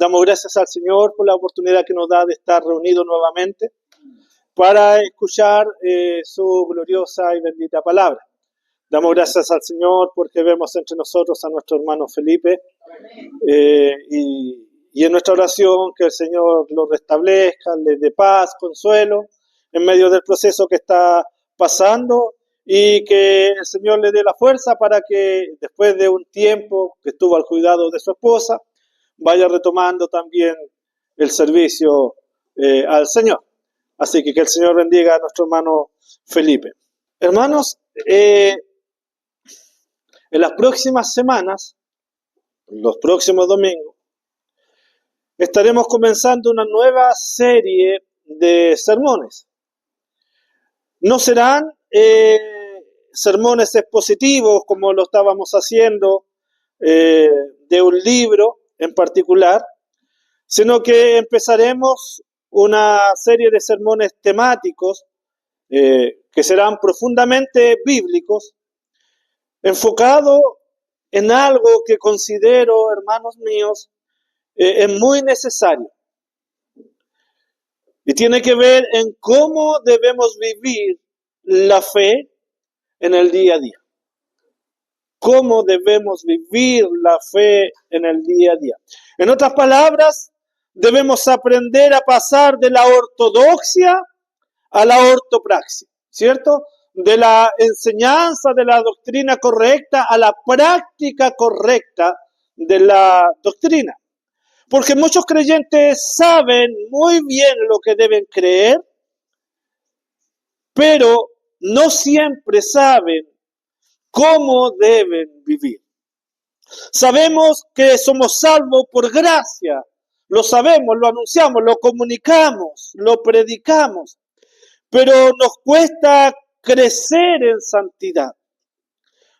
Damos gracias al Señor por la oportunidad que nos da de estar reunidos nuevamente para escuchar su gloriosa y bendita palabra. Damos gracias al Señor porque vemos entre nosotros a nuestro hermano Felipe y en nuestra oración que el Señor lo restablezca, le dé paz, consuelo en medio del proceso que está pasando y que el Señor le dé la fuerza para que después de un tiempo que estuvo al cuidado de su esposa, vaya retomando también el servicio al Señor. Así que el Señor bendiga a nuestro hermano Felipe. Hermanos, en las próximas semanas, los próximos domingos, estaremos comenzando una nueva serie de sermones. No serán sermones expositivos como lo estábamos haciendo de un libro en particular, sino que empezaremos una serie de sermones temáticos que serán profundamente bíblicos, enfocado en algo que considero, hermanos míos, es muy necesario. Y tiene que ver en cómo debemos vivir la fe en el día a día. Cómo debemos vivir la fe en el día a día. En otras palabras, debemos aprender a pasar de la ortodoxia a la ortopraxia, ¿cierto? De la enseñanza de la doctrina correcta a la práctica correcta de la doctrina. Porque muchos creyentes saben muy bien lo que deben creer, pero no siempre saben cómo deben vivir. Sabemos que somos salvos por gracia, lo sabemos, lo anunciamos, lo comunicamos, lo predicamos, pero nos cuesta crecer en santidad.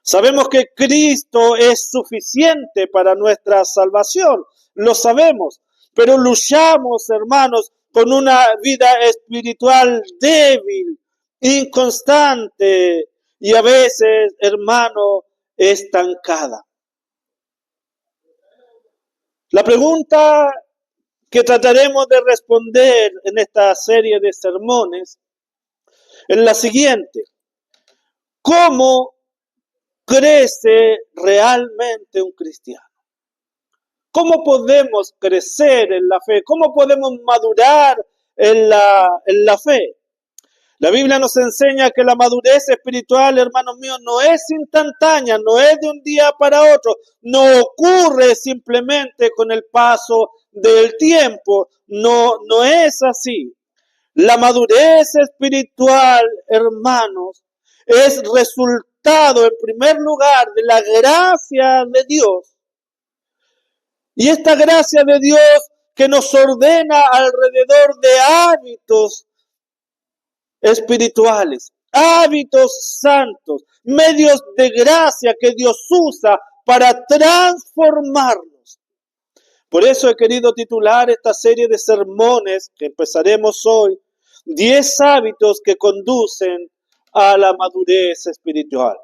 Sabemos que Cristo es suficiente para nuestra salvación, lo sabemos, pero luchamos, hermanos, con una vida espiritual débil, inconstante y a veces, hermano, estancada. La pregunta que trataremos de responder en esta serie de sermones es la siguiente: ¿cómo crece realmente un cristiano? ¿Cómo podemos crecer en la fe? ¿Cómo podemos madurar en la fe? La Biblia nos enseña que la madurez espiritual, hermanos míos, no es instantánea, no es de un día para otro, no ocurre simplemente con el paso del tiempo, no es así. La madurez espiritual, hermanos, es resultado en primer lugar de la gracia de Dios. Y esta gracia de Dios que nos ordena alrededor de hábitos espirituales, hábitos santos, medios de gracia que Dios usa para transformarnos. Por eso he querido titular esta serie de sermones que empezaremos hoy, 10 hábitos que conducen a la madurez espiritual.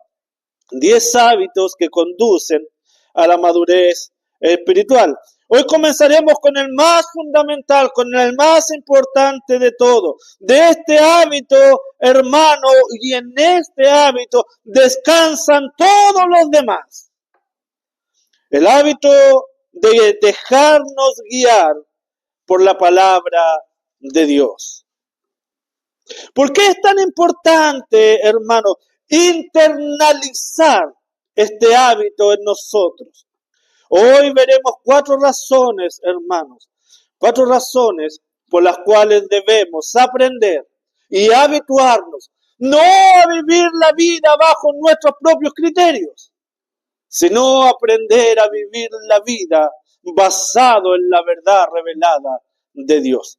10 hábitos que conducen a la madurez espiritual. Hoy comenzaremos con el más fundamental, con el más importante de todo. De este hábito, hermano, y en este hábito descansan todos los demás. El hábito de dejarnos guiar por la palabra de Dios. ¿Por qué es tan importante, hermano, internalizar este hábito en nosotros? Hoy veremos 4 razones, hermanos, 4 razones por las cuales debemos aprender y habituarnos, no a vivir la vida bajo nuestros propios criterios, sino aprender a vivir la vida basado en la verdad revelada de Dios.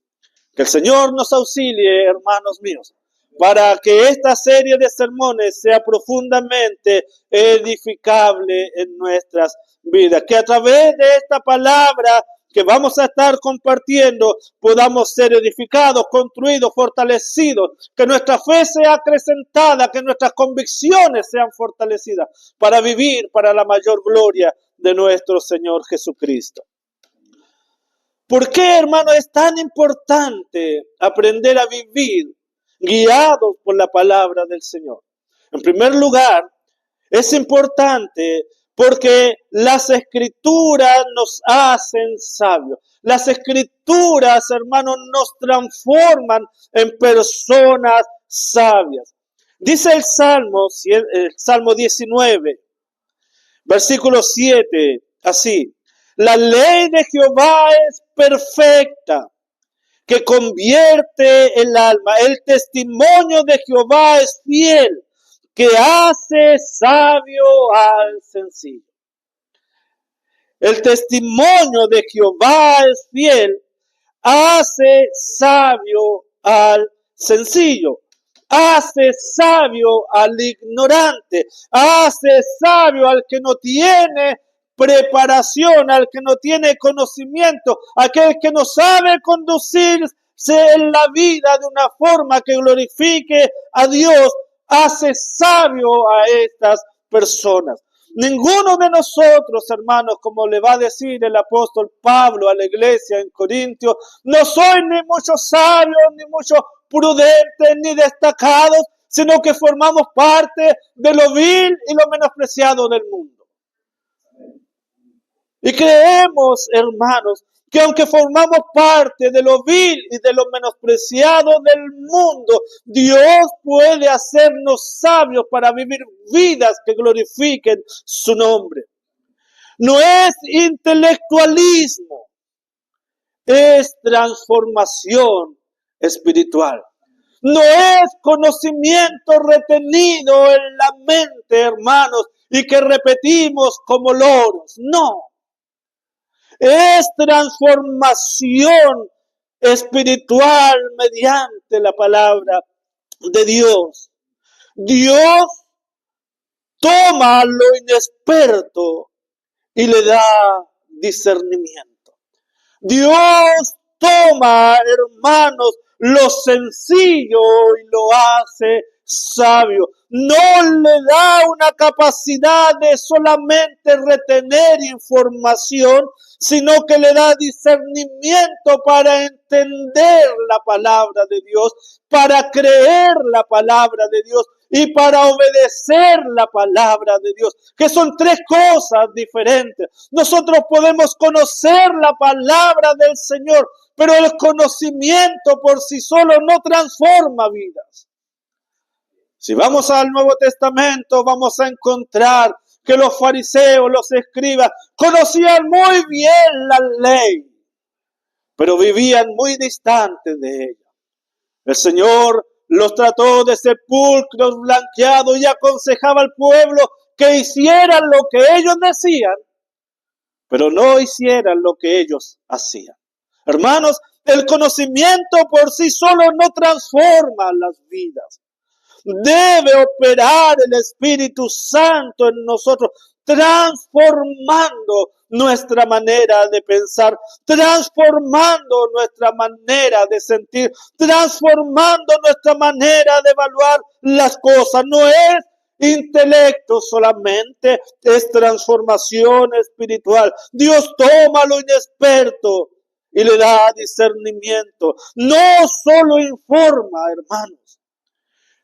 Que el Señor nos auxilie, hermanos míos, para que esta serie de sermones sea profundamente edificable en nuestras vidas. Que a través de esta palabra que vamos a estar compartiendo podamos ser edificados, construidos, fortalecidos. Que nuestra fe sea acrecentada, que nuestras convicciones sean fortalecidas para vivir para la mayor gloria de nuestro Señor Jesucristo. ¿Por qué, hermano, es tan importante aprender a vivir guiados por la palabra del Señor? En primer lugar, es importante porque las escrituras nos hacen sabios. Las escrituras, hermanos, nos transforman en personas sabias. Dice el Salmo 19, versículo 7, así: la ley de Jehová es perfecta, que convierte el alma. El testimonio de Jehová es fiel, que hace sabio al sencillo. El testimonio de Jehová es fiel, hace sabio al sencillo. Hace sabio al ignorante, hace sabio al que no tiene preparación, al que no tiene conocimiento, aquel que no sabe conducirse en la vida de una forma que glorifique a Dios, hace sabio a estas personas. Ninguno de nosotros, hermanos, como le va a decir el apóstol Pablo a la iglesia en Corintios, no soy ni muchos sabios, ni muchos prudentes, ni destacados, sino que formamos parte de lo vil y lo menospreciado del mundo. Y creemos, hermanos, que aunque formamos parte de lo vil y de lo menospreciado del mundo, Dios puede hacernos sabios para vivir vidas que glorifiquen su nombre. No es intelectualismo, es transformación espiritual. No es conocimiento retenido en la mente, hermanos, y que repetimos como loros. No. Es transformación espiritual mediante la palabra de Dios. Dios toma lo inexperto y le da discernimiento. Dios toma, hermanos, lo sencillo y lo hace sabio. No le da una capacidad de solamente retener información, sino que le da discernimiento para entender la palabra de Dios, para creer la palabra de Dios y para obedecer la palabra de Dios, que son tres cosas diferentes. Nosotros podemos conocer la palabra del Señor, pero el conocimiento por sí solo no transforma vidas. Si vamos al Nuevo Testamento, vamos a encontrar que los fariseos, los escribas, conocían muy bien la ley, pero vivían muy distantes de ella. El Señor los trató de sepulcros blanqueados y aconsejaba al pueblo que hicieran lo que ellos decían, pero no hicieran lo que ellos hacían. Hermanos, el conocimiento por sí solo no transforma las vidas. Debe operar el Espíritu Santo en nosotros, transformando nuestra manera de pensar, transformando nuestra manera de sentir, transformando nuestra manera de evaluar las cosas. No es intelecto solamente, es transformación espiritual. Dios toma lo inexperto y le da discernimiento. No solo informa, hermanos,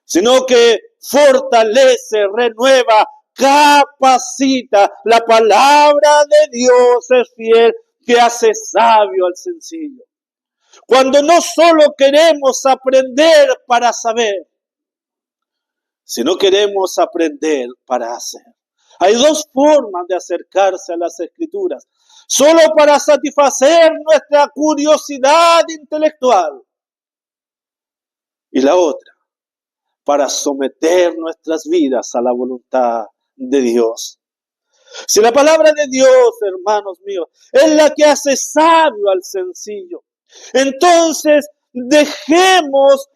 sino que fortalece, renueva, capacita. La palabra de Dios es fiel, que hace sabio al sencillo. Cuando no solo queremos aprender para saber, sino queremos aprender para hacer. Hay dos formas de acercarse a las Escrituras. Solo para satisfacer nuestra curiosidad intelectual. Y la otra, para someter nuestras vidas a la voluntad de Dios. Si la palabra de Dios, hermanos míos, es la que hace sabio al sencillo, entonces dejémonos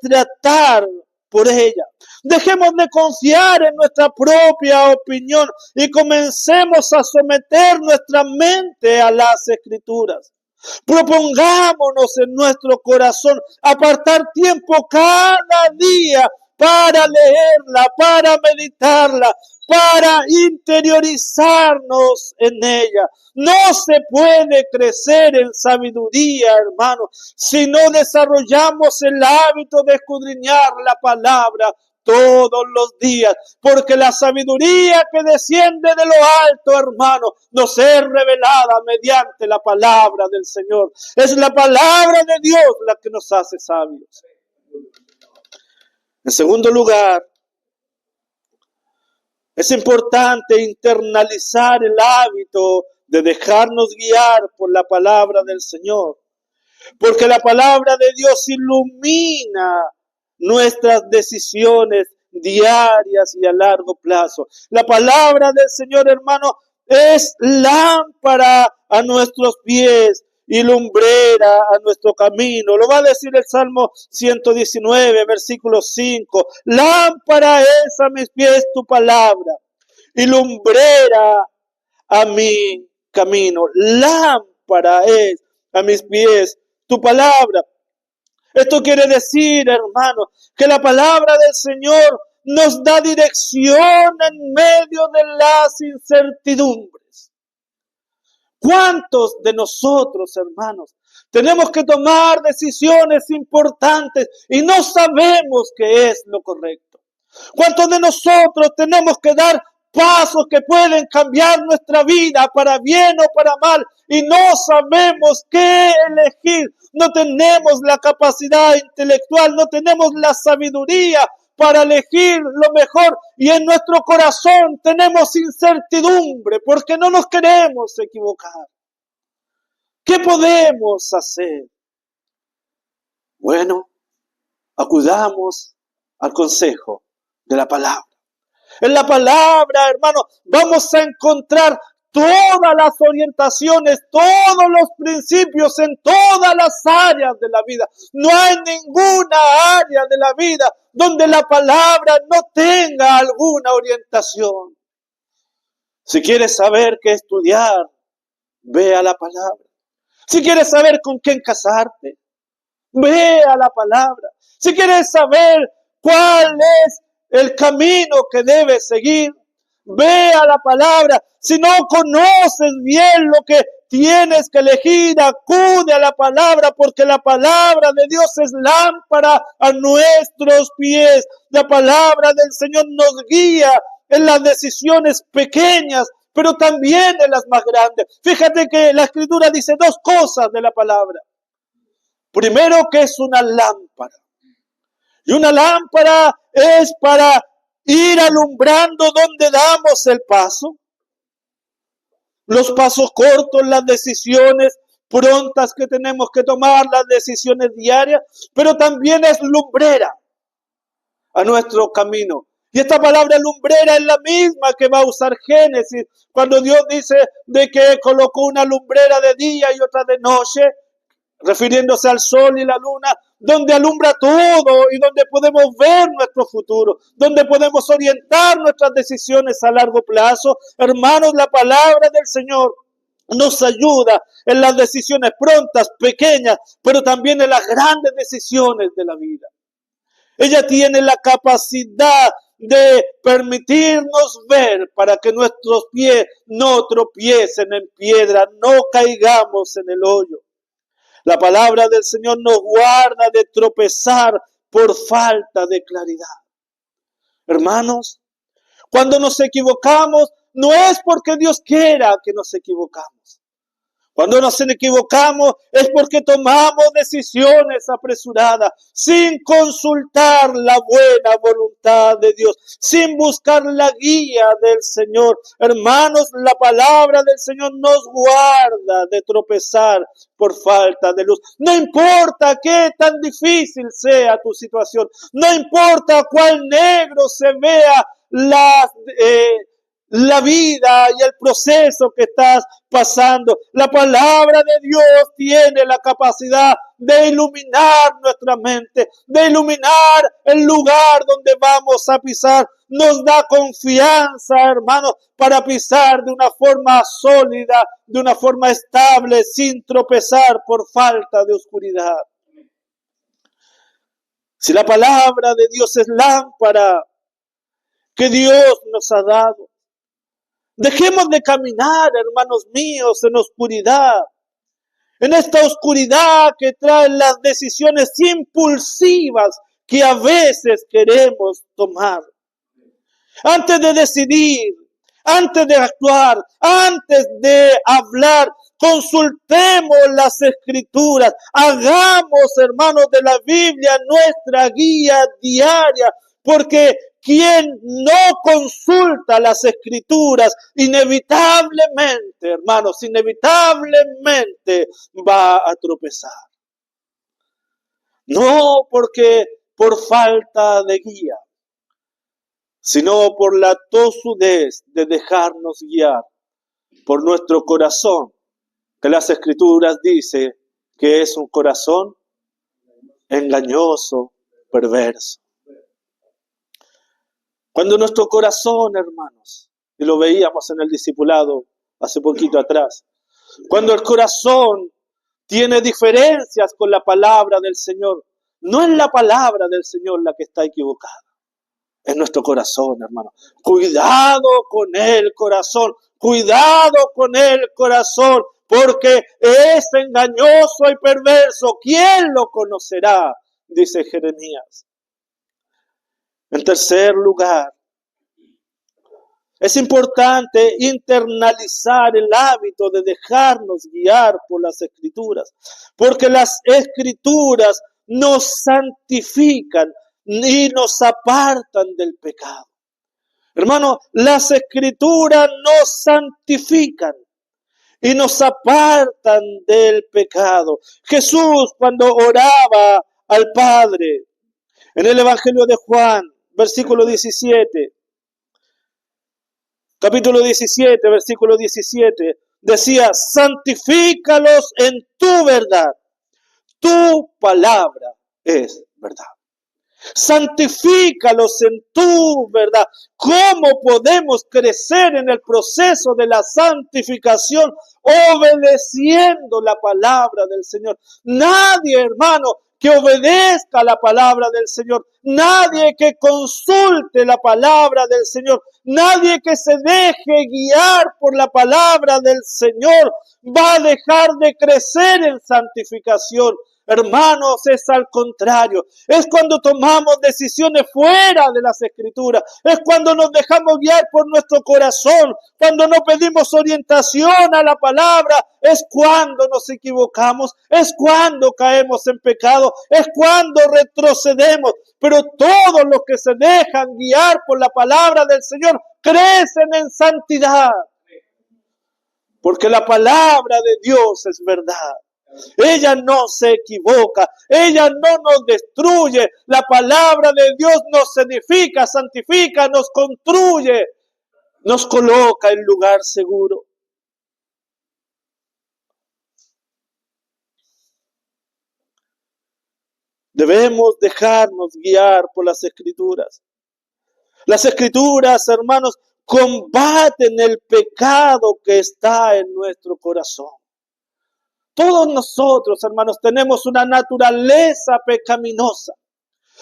tratar por ella. Dejemos de confiar en nuestra propia opinión y comencemos a someter nuestra mente a las Escrituras. Propongámonos en nuestro corazón apartar tiempo cada día para leerla, para meditarla, para interiorizarnos en ella. No se puede crecer en sabiduría, hermano, si no desarrollamos el hábito de escudriñar la palabra todos los días, porque la sabiduría que desciende de lo alto, hermano, nos es revelada mediante la palabra del Señor. Es la palabra de Dios la que nos hace sabios. En segundo lugar, es importante internalizar el hábito de dejarnos guiar por la palabra del Señor, porque la palabra de Dios ilumina nuestras decisiones diarias y a largo plazo. La palabra del Señor, hermano, es lámpara a nuestros pies y lumbrera a nuestro camino. Lo va a decir el Salmo 119, versículo 5. Lámpara es a mis pies tu palabra y lumbrera a mi camino. Lámpara es a mis pies tu palabra. Esto quiere decir, hermano, que la palabra del Señor nos da dirección en medio de las incertidumbres. ¿Cuántos de nosotros, hermanos, tenemos que tomar decisiones importantes y no sabemos qué es lo correcto? ¿Cuántos de nosotros tenemos que dar pasos que pueden cambiar nuestra vida para bien o para mal y no sabemos qué elegir? No tenemos la capacidad intelectual, no tenemos la sabiduría para elegir lo mejor y en nuestro corazón tenemos incertidumbre porque no nos queremos equivocar. ¿Qué podemos hacer? Bueno, acudamos al consejo de la palabra. En la palabra, hermano, vamos a encontrar todas las orientaciones, todos los principios en todas las áreas de la vida. No hay ninguna área de la vida donde la palabra no tenga alguna orientación. Si quieres saber qué estudiar, ve a la palabra. Si quieres saber con quién casarte, ve a la palabra. Si quieres saber cuál es el camino que debes seguir, ve a la palabra. Si no conoces bien lo que tienes que elegir, acude a la palabra, porque la palabra de Dios es lámpara a nuestros pies. La palabra del Señor nos guía en las decisiones pequeñas, pero también en las más grandes. Fíjate que la Escritura dice dos cosas de la palabra. Primero, que es una lámpara. Y una lámpara es para ir alumbrando donde damos el paso. Los pasos cortos, las decisiones prontas que tenemos que tomar, las decisiones diarias, pero también es lumbrera a nuestro camino. Y esta palabra lumbrera es la misma que va a usar Génesis, cuando Dios dice de que colocó una lumbrera de día y otra de noche, refiriéndose al sol y la luna, donde alumbra todo y donde podemos ver nuestro futuro, donde podemos orientar nuestras decisiones a largo plazo. Hermanos, la palabra del Señor nos ayuda en las decisiones prontas, pequeñas, pero también en las grandes decisiones de la vida. Ella tiene la capacidad de permitirnos ver para que nuestros pies no tropiecen en piedra, no caigamos en el hoyo. La palabra del Señor nos guarda de tropezar por falta de claridad. Hermanos, cuando nos equivocamos, no es porque Dios quiera que nos equivocamos. Cuando nos equivocamos es porque tomamos decisiones apresuradas, sin consultar la buena voluntad de Dios, sin buscar la guía del Señor. Hermanos, la palabra del Señor nos guarda de tropezar por falta de luz. No importa qué tan difícil sea tu situación, no importa cuál negro se vea la vida y el proceso que estás pasando. La palabra de Dios tiene la capacidad de iluminar nuestra mente, de iluminar el lugar donde vamos a pisar. Nos da confianza, hermano, para pisar de una forma sólida, de una forma estable, sin tropezar por falta de oscuridad. Si la palabra de Dios es lámpara que Dios nos ha dado. Dejemos de caminar, hermanos míos, en oscuridad. En esta oscuridad que traen las decisiones impulsivas que a veces queremos tomar. Antes de decidir, antes de actuar, antes de hablar, consultemos las Escrituras. Hagamos, hermanos, de la Biblia nuestra guía diaria, porque quien no consulta las Escrituras, inevitablemente, hermanos, inevitablemente va a tropezar. No porque por falta de guía, sino por la tosudez de dejarnos guiar por nuestro corazón, que las Escrituras dicen que es un corazón engañoso, perverso. Cuando nuestro corazón, hermanos, y lo veíamos en el discipulado hace poquito atrás, cuando el corazón tiene diferencias con la palabra del Señor, no es la palabra del Señor la que está equivocada, es nuestro corazón, hermano. Cuidado con el corazón, cuidado con el corazón, porque es engañoso y perverso. ¿Quién lo conocerá? Dice Jeremías. En tercer lugar, es importante internalizar el hábito de dejarnos guiar por las Escrituras, porque las Escrituras nos santifican y nos apartan del pecado. Hermano, las Escrituras nos santifican y nos apartan del pecado. Jesús, cuando oraba al Padre, en el Evangelio de Juan, versículo 17, capítulo 17, versículo 17, decía, santifícalos en tu verdad. Tu palabra es verdad. Santifícalos en tu verdad. ¿Cómo podemos crecer en el proceso de la santificación? Obedeciendo la palabra del Señor. Nadie, hermano, que obedezca la palabra del Señor, nadie que consulte la palabra del Señor, nadie que se deje guiar por la palabra del Señor va a dejar de crecer en santificación. Hermanos, es al contrario. Es cuando tomamos decisiones fuera de las Escrituras. Es cuando nos dejamos guiar por nuestro corazón. Cuando no pedimos orientación a la palabra. Es cuando nos equivocamos. Es cuando caemos en pecado. Es cuando retrocedemos. Pero todos los que se dejan guiar por la palabra del Señor crecen en santidad. Porque la palabra de Dios es verdad. Ella no se equivoca, ella no nos destruye. La palabra de Dios nos edifica, santifica, nos construye, nos coloca en lugar seguro. Debemos dejarnos guiar por las Escrituras. Las Escrituras, hermanos, combaten el pecado que está en nuestro corazón. Todos nosotros, hermanos, tenemos una naturaleza pecaminosa.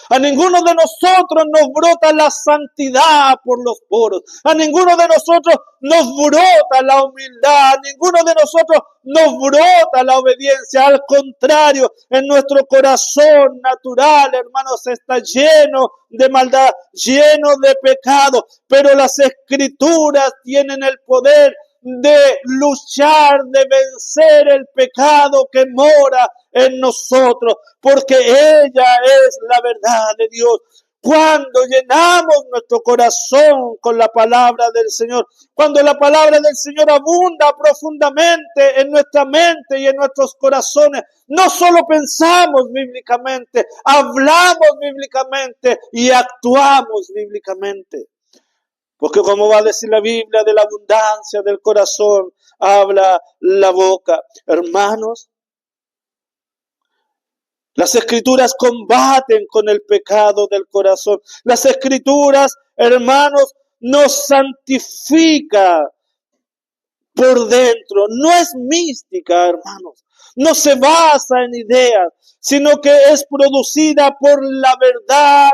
A ninguno de nosotros nos brota la santidad por los poros. A ninguno de nosotros nos brota la humildad. A ninguno de nosotros nos brota la obediencia. Al contrario, en nuestro corazón natural, hermanos, está lleno de maldad, lleno de pecado. Pero las Escrituras tienen el poder de luchar, de vencer el pecado que mora en nosotros, porque ella es la verdad de Dios. Cuando llenamos nuestro corazón con la palabra del Señor, cuando la palabra del Señor abunda profundamente en nuestra mente y en nuestros corazones, no solo pensamos bíblicamente, hablamos bíblicamente y actuamos bíblicamente. Porque como va a decir la Biblia, de la abundancia del corazón habla la boca. Hermanos, las Escrituras combaten con el pecado del corazón. Las Escrituras, hermanos, nos santifican por dentro. No es mística, hermanos. No se basa en ideas, sino que es producida por la verdad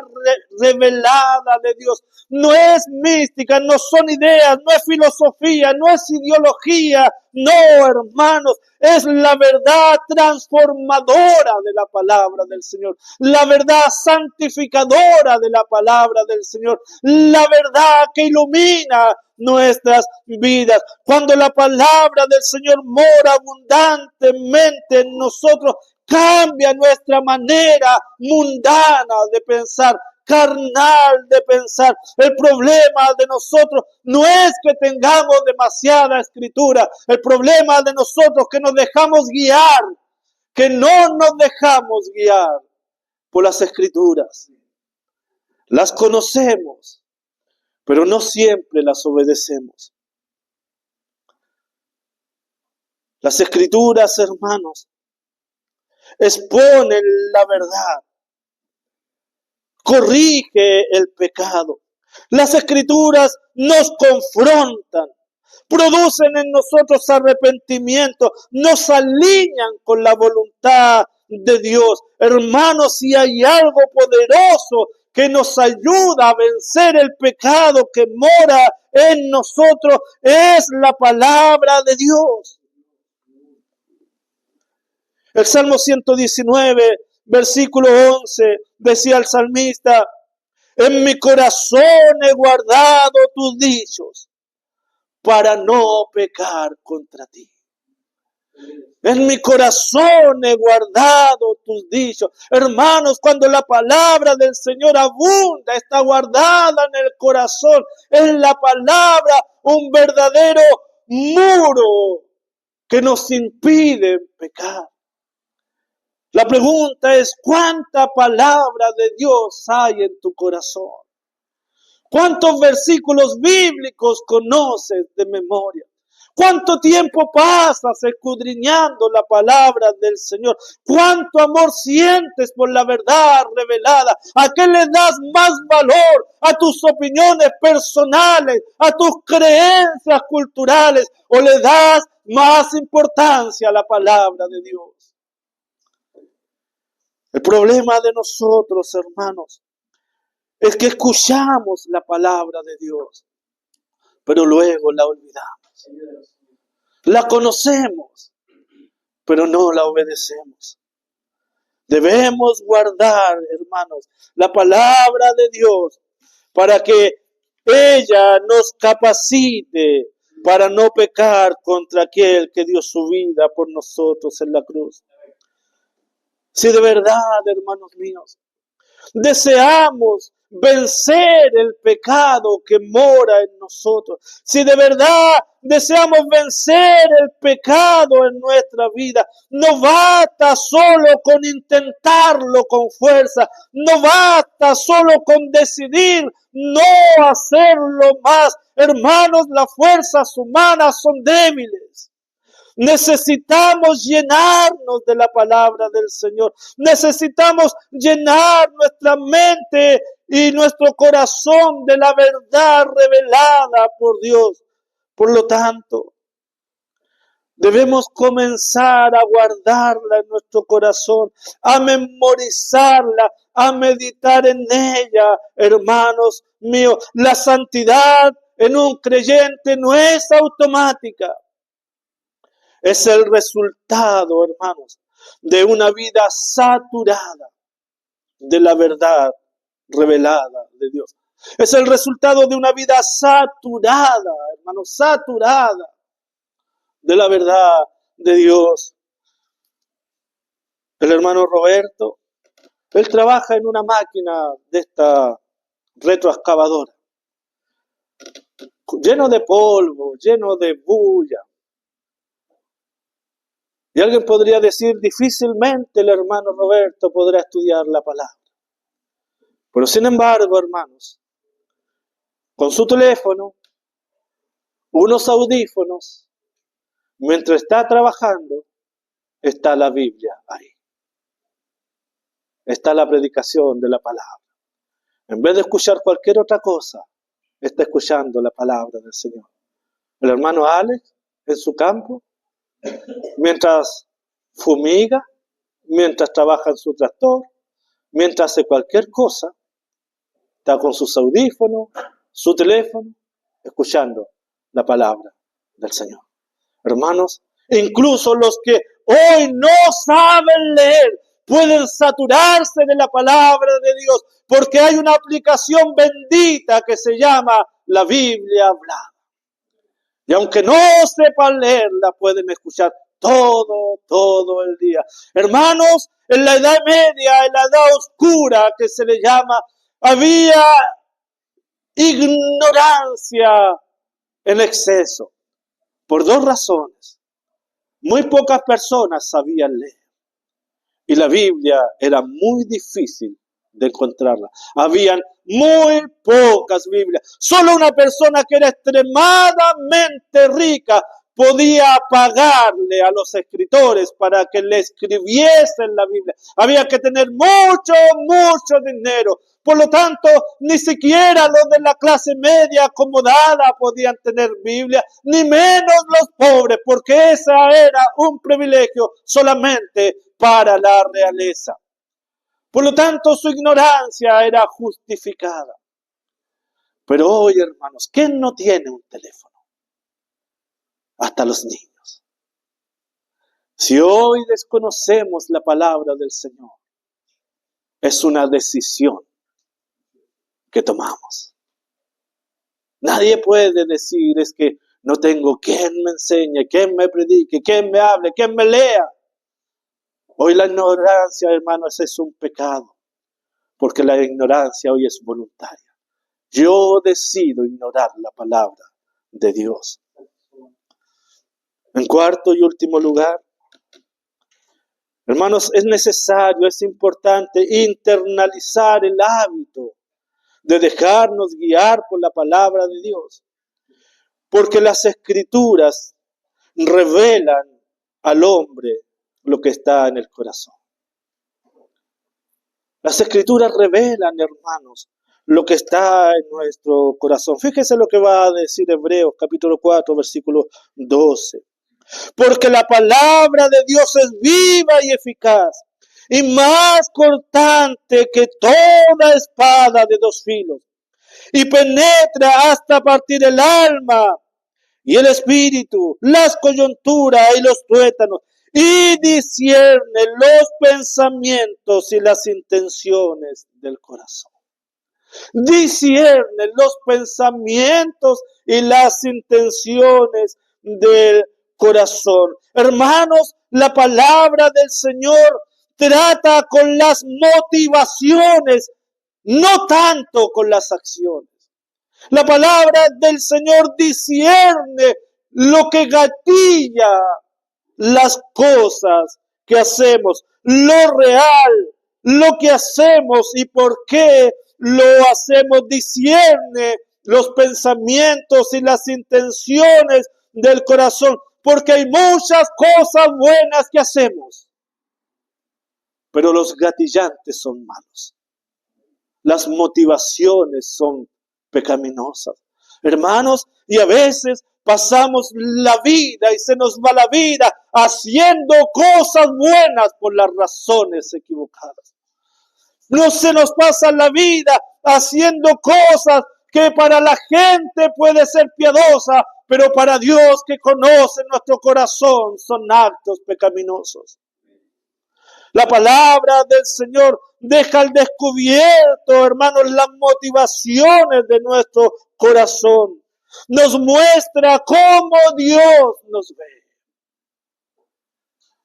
revelada de Dios. No es mística, no son ideas, no es filosofía, no es ideología. No, hermanos, es la verdad transformadora de la palabra del Señor. La verdad santificadora de la palabra del Señor. La verdad que ilumina nuestras vidas. Cuando la palabra del Señor mora abundantemente en nosotros, cambia nuestra manera mundana de pensar, carnal de pensar. El problema de nosotros no es que tengamos demasiada escritura. El problema de nosotros es que nos dejamos guiar, que no nos dejamos guiar por las escrituras. Las conocemos, pero no siempre las obedecemos. Las escrituras, hermanos, exponen la verdad, corrige el pecado. Las escrituras nos confrontan, producen en nosotros arrepentimiento, nos alinean con la voluntad de Dios. Hermanos, si hay algo poderoso que nos ayuda a vencer el pecado que mora en nosotros, es la palabra de Dios. El Salmo 119, versículo 11, decía el salmista: en mi corazón he guardado tus dichos para no pecar contra ti. En mi corazón he guardado tus dichos. Hermanos, cuando la palabra del Señor abunda, está guardada en el corazón. Es la palabra un verdadero muro que nos impide pecar. La pregunta es: ¿cuánta palabra de Dios hay en tu corazón? ¿Cuántos versículos bíblicos conoces de memoria? ¿Cuánto tiempo pasas escudriñando la palabra del Señor? ¿Cuánto amor sientes por la verdad revelada? ¿A qué le das más valor? ¿A tus opiniones personales? ¿A tus creencias culturales? ¿O le das más importancia a la palabra de Dios? El problema de nosotros, hermanos, es que escuchamos la palabra de Dios, pero luego la olvidamos. La conocemos, pero no la obedecemos. Debemos guardar, hermanos, la palabra de Dios para que ella nos capacite para no pecar contra aquel que dio su vida por nosotros en la cruz. Si de verdad, hermanos míos, deseamos vencer el pecado que mora en nosotros, si de verdad deseamos vencer el pecado en nuestra vida, no basta solo con intentarlo con fuerza, no basta solo con decidir no hacerlo más. Hermanos, las fuerzas humanas son débiles. Necesitamos llenarnos de la palabra del Señor. Necesitamos llenar nuestra mente y nuestro corazón de la verdad revelada por Dios. Por lo tanto, debemos comenzar a guardarla en nuestro corazón, a memorizarla, a meditar en ella, hermanos míos. La santidad en un creyente no es automática. Es el resultado, hermanos, de una vida saturada de la verdad revelada de Dios. Es el resultado de una vida saturada, hermanos, saturada de la verdad de Dios. El hermano Roberto, él trabaja en una máquina de esta retroexcavadora, lleno de polvo, lleno de bulla. Y alguien podría decir, difícilmente el hermano Roberto podrá estudiar la palabra. Pero sin embargo, hermanos, con su teléfono, unos audífonos, mientras está trabajando, está la Biblia ahí. Está la predicación de la palabra. En vez de escuchar cualquier otra cosa, está escuchando la palabra del Señor. El hermano Alex en su campo, mientras fumiga, mientras trabaja en su tractor, mientras hace cualquier cosa, está con sus audífonos, su teléfono, escuchando la palabra del Señor. Hermanos, incluso los que hoy no saben leer pueden saturarse de la palabra de Dios, porque hay una aplicación bendita que se llama la Biblia hablada. Y aunque no sepan leerla, pueden escuchar todo el día. Hermanos, en la Edad Media, en la Edad Oscura, que se le llama, había ignorancia en exceso, por dos razones. Muy pocas personas sabían leer y la Biblia era muy difícil de encontrarla. Habían muy pocas Biblias. Solo una persona que era extremadamente rica podía pagarle a los escritores para que le escribiesen la Biblia. Había que tener mucho dinero. Por lo tanto, ni siquiera los de la clase media acomodada podían tener Biblia, ni menos los pobres, porque esa era un privilegio solamente para la realeza. Por lo tanto, su ignorancia era justificada. Pero hoy, hermanos, ¿quién no tiene un teléfono? Hasta los niños. Si hoy desconocemos la palabra del Señor, es una decisión que tomamos. Nadie puede decir, es que no tengo quien me enseñe, quien me predique, quien me hable, quien me lea. Hoy la ignorancia, hermanos, es un pecado, porque la ignorancia hoy es voluntaria. Yo decido ignorar la palabra de Dios. En cuarto y último lugar, hermanos, es necesario, es importante internalizar el hábito de dejarnos guiar por la palabra de Dios, porque las Escrituras revelan al hombre lo que está en el corazón. Las Escrituras revelan, hermanos, lo que está en nuestro corazón. Fíjese lo que va a decir Hebreos capítulo 4, versículo 12. Porque la palabra de Dios es viva y eficaz, y más cortante que toda espada de dos filos, y penetra hasta partir el alma y el espíritu, las coyunturas y los tuétanos, y discierne los pensamientos y las intenciones del corazón. Discierne los pensamientos y las intenciones del corazón. Hermanos, la palabra del Señor trata con las motivaciones, no tanto con las acciones. La palabra del Señor discierne lo que gatilla las cosas que hacemos, lo real, lo que hacemos y por qué lo hacemos. Discierne los pensamientos y las intenciones del corazón, porque hay muchas cosas buenas que hacemos, pero los gatillantes son malos. Las motivaciones son pecaminosas. Hermanos, y a veces pasamos la vida y se nos va la vida haciendo cosas buenas por las razones equivocadas. No se nos pasa la vida haciendo cosas que para la gente puede ser piadosa, pero para Dios que conoce nuestro corazón son actos pecaminosos. La palabra del Señor deja al descubierto, hermanos, las motivaciones de nuestro corazón. Nos muestra cómo Dios nos ve.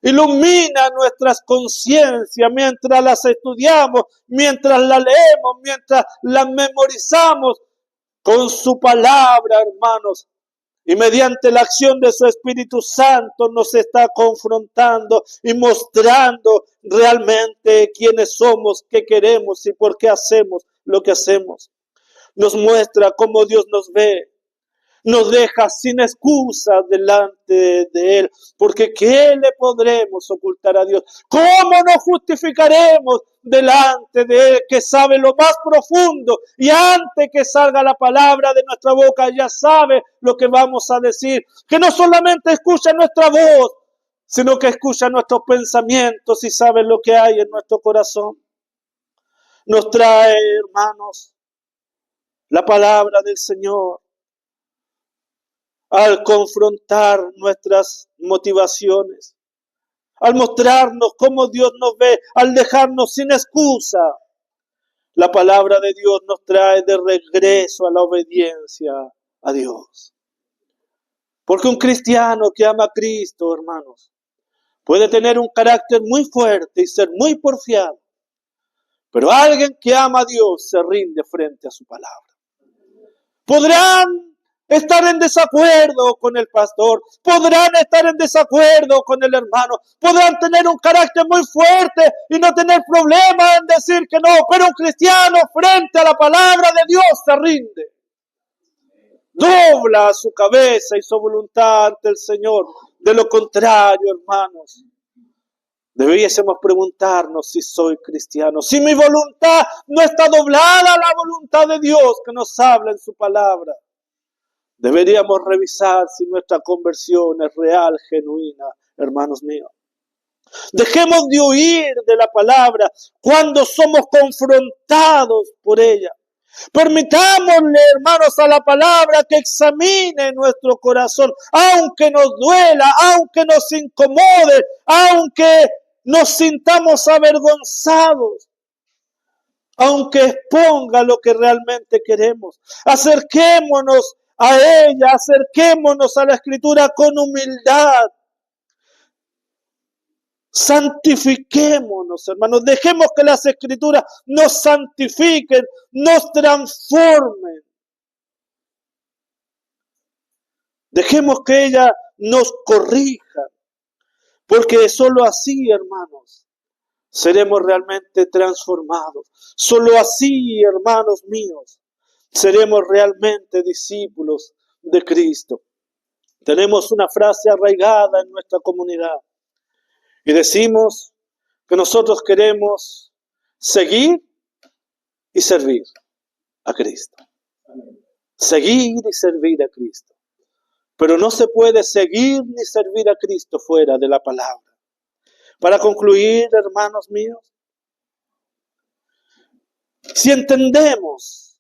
Ilumina nuestras conciencias mientras las estudiamos, mientras las leemos, mientras las memorizamos con su palabra, hermanos. Y mediante la acción de su Espíritu Santo nos está confrontando y mostrando realmente quiénes somos, qué queremos y por qué hacemos lo que hacemos. Nos muestra cómo Dios nos ve. nos deja sin excusa delante de Él, porque ¿qué le podremos ocultar a Dios? ¿Cómo nos justificaremos delante de Él, que sabe lo más profundo, y antes que salga la palabra de nuestra boca ya sabe lo que vamos a decir, que no solamente escucha nuestra voz, sino que escucha nuestros pensamientos y sabe lo que hay en nuestro corazón? Nos trae, hermanos, la palabra del Señor al confrontar nuestras motivaciones, al mostrarnos cómo Dios nos ve, al dejarnos sin excusa. La palabra de Dios nos trae de regreso a la obediencia a Dios. Porque un cristiano que ama a Cristo, hermanos, puede tener un carácter muy fuerte y ser muy porfiado. Pero alguien que ama a Dios se rinde frente a su palabra. Podrán estar en desacuerdo con el pastor, podrán estar en desacuerdo con el hermano, podrán tener un carácter muy fuerte y no tener problema en decir que no, pero un cristiano frente a la palabra de Dios se rinde. Dobla su cabeza y su voluntad ante el Señor. De lo contrario, hermanos, debiésemos preguntarnos si soy cristiano, si mi voluntad no está doblada a la voluntad de Dios que nos habla en su palabra. Deberíamos revisar si nuestra conversión es real, genuina, hermanos míos. Dejemos de huir de la palabra cuando somos confrontados por ella. Permitámosle, hermanos, a la palabra que examine nuestro corazón, aunque nos duela, aunque nos incomode, aunque nos sintamos avergonzados, aunque exponga lo que realmente queremos. Acerquémonos a ella, acerquémonos a la Escritura con humildad. Santifiquémonos, hermanos. Dejemos que las Escrituras nos santifiquen, nos transformen. Dejemos que ella nos corrija, porque solo así, hermanos, seremos realmente transformados. Solo así, hermanos míos, seremos realmente discípulos de Cristo. Tenemos una frase arraigada en nuestra comunidad y decimos que nosotros queremos seguir y servir a Cristo. Seguir y servir a Cristo. Pero no se puede seguir ni servir a Cristo fuera de la palabra. Para concluir, hermanos míos, si entendemos,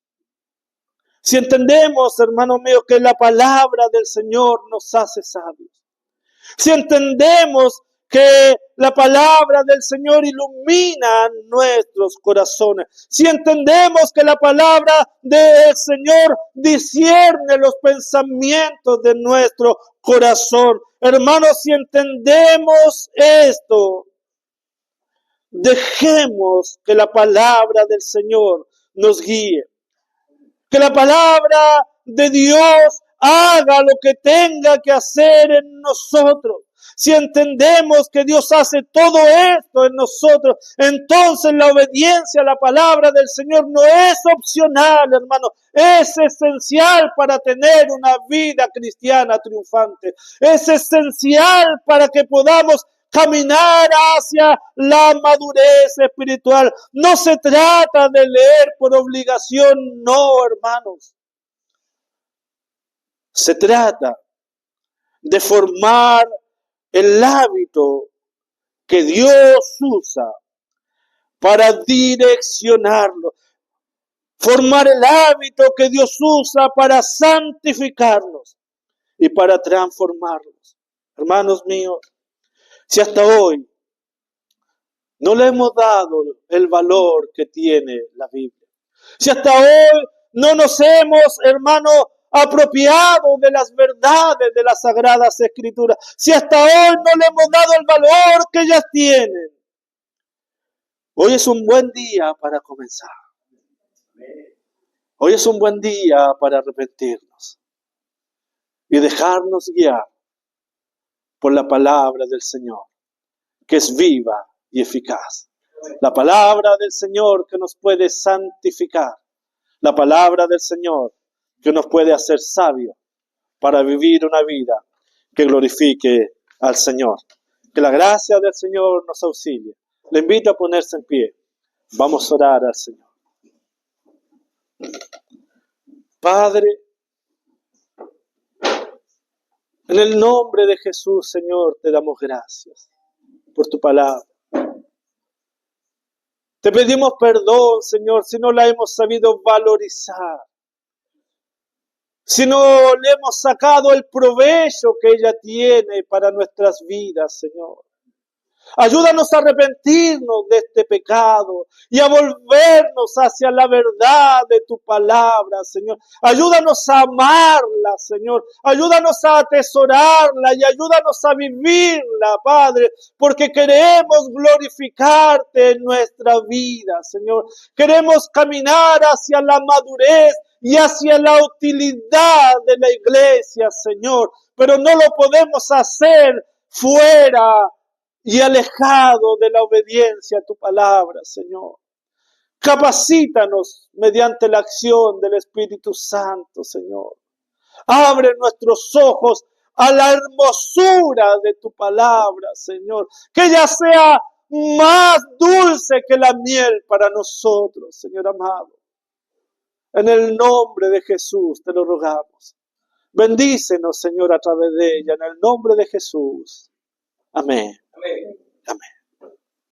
hermanos míos, que la palabra del Señor nos hace sabios, si entendemos que la palabra del Señor ilumina nuestros corazones, si entendemos que la palabra del Señor discierne los pensamientos de nuestro corazón, hermanos, si entendemos esto, dejemos que la palabra del Señor nos guíe. Que la palabra de Dios haga lo que tenga que hacer en nosotros. Si entendemos que Dios hace todo esto en nosotros, entonces la obediencia a la palabra del Señor no es opcional, hermano. Es esencial para tener una vida cristiana triunfante. Es esencial para que podamos caminar hacia la madurez espiritual. No se trata de leer por obligación, no, hermanos. Se trata de formar el hábito que Dios usa para direccionarlo. Formar el hábito que Dios usa para santificarnos y para transformarnos. Hermanos míos, si hasta hoy no le hemos dado el valor que tiene la Biblia, si hasta hoy no nos hemos, hermanos, apropiado de las verdades de las Sagradas Escrituras, si hasta hoy no le hemos dado el valor que ellas tienen, hoy es un buen día para comenzar. Hoy es un buen día para arrepentirnos y dejarnos guiar por la palabra del Señor, que es viva y eficaz. La palabra del Señor que nos puede santificar. La palabra del Señor que nos puede hacer sabios para vivir una vida que glorifique al Señor. Que la gracia del Señor nos auxilie. Le invito a ponerse en pie. Vamos a orar al Señor. Padre, en el nombre de Jesús, Señor, te damos gracias por tu palabra. Te pedimos perdón, Señor, si no la hemos sabido valorizar. Si no le hemos sacado el provecho que ella tiene para nuestras vidas, Señor. Ayúdanos a arrepentirnos de este pecado y a volvernos hacia la verdad de tu palabra, Señor. Ayúdanos a amarla, Señor. Ayúdanos a atesorarla y ayúdanos a vivirla, Padre, porque queremos glorificarte en nuestra vida, Señor. Queremos caminar hacia la madurez y hacia la utilidad de la iglesia, Señor. Pero no lo podemos hacer fuera y alejado de la obediencia a tu palabra, Señor. Capacítanos mediante la acción del Espíritu Santo, Señor. Abre nuestros ojos a la hermosura de tu palabra, Señor. Que ella sea más dulce que la miel para nosotros, Señor amado. En el nombre de Jesús te lo rogamos. Bendícenos, Señor, a través de ella. En el nombre de Jesús. Amén. Amén.